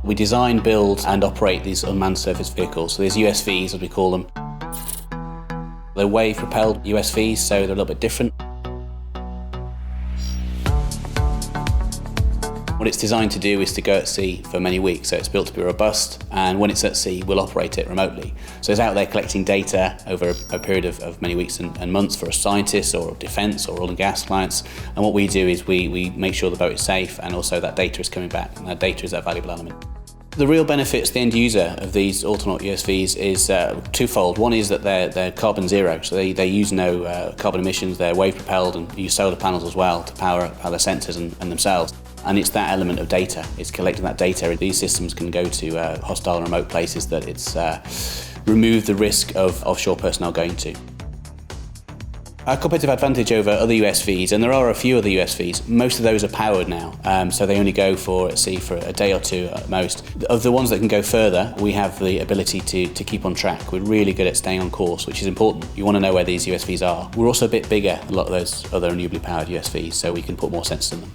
We design, build and operate these unmanned surface vehicles. So these USVs, as we call them. They're wave-propelled USVs, so they're a little bit different. What it's designed to do is to go at sea for many weeks, so it's built to be robust, and when it's at sea, we'll operate it remotely. So it's out there collecting data over a period of many weeks and months for scientists or defence or oil and gas clients, and what we do is we make sure the boat is safe and also that data is coming back, and that data is that valuable element. The real benefits to the end user of these Autonaut USVs is twofold. One is that they're carbon zero, so they use no carbon emissions, they're wave propelled and use solar panels as well to power their sensors and themselves. And it's that element of data, it's collecting that data. These systems can go to hostile and remote places that it's removed the risk of offshore personnel going to. Our competitive advantage over other USVs, and there are a few other USVs, most of those are powered now, so they only go at sea for a day or two at most. Of the ones that can go further, we have the ability to keep on track. We're really good at staying on course, which is important. You want to know where these USVs are. We're also a bit bigger than a lot of those other renewably powered USVs, so we can put more sensors in them.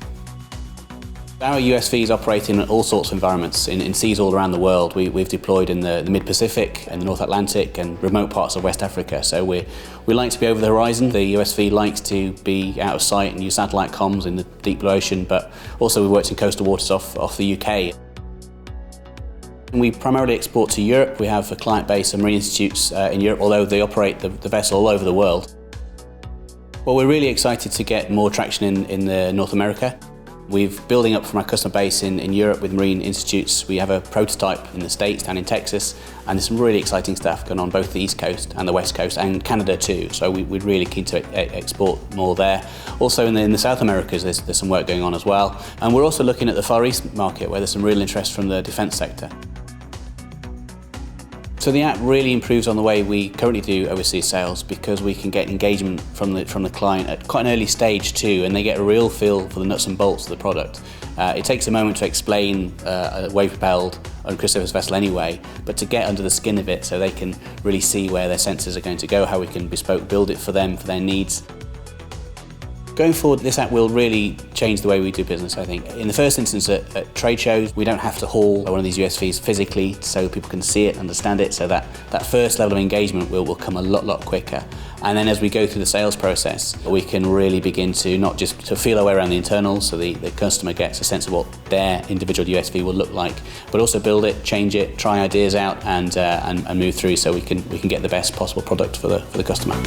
Our USVs operate in all sorts of environments, in seas all around the world. We've deployed in the mid-Pacific, in the North Atlantic and remote parts of West Africa. So we like to be over the horizon. The USV likes to be out of sight and use satellite comms in the deep blue ocean, but also we worked in coastal waters off the UK. We primarily export to Europe. We have a client base of marine institutes in Europe, although they operate the vessel all over the world. Well, we're really excited to get more traction in North America. We're building up from our customer base in Europe with marine institutes. We have a prototype in the States, down in Texas, and there's some really exciting stuff going on both the East Coast and the West Coast, and Canada too. So we're really keen to export more there. Also in the South Americas, there's some work going on as well. And we're also looking at the Far East market, where there's some real interest from the defence sector. So the app really improves on the way we currently do overseas sales, because we can get engagement from the client at quite an early stage too, and they get a real feel for the nuts and bolts of the product. It takes a moment to explain a wave-propelled uncrewed surface vessel anyway, but to get under the skin of it so they can really see where their sensors are going to go, how we can bespoke build it for them, for their needs. Going forward, this app will really change the way we do business, I think. In the first instance, at trade shows, we don't have to haul one of these USVs physically so people can see it, understand it, so that first level of engagement will come a lot quicker. And then as we go through the sales process, we can really begin to not just to feel our way around the internals, so the customer gets a sense of what their individual USV will look like, but also build it, change it, try ideas out, and move through so we can get the best possible product for the customer.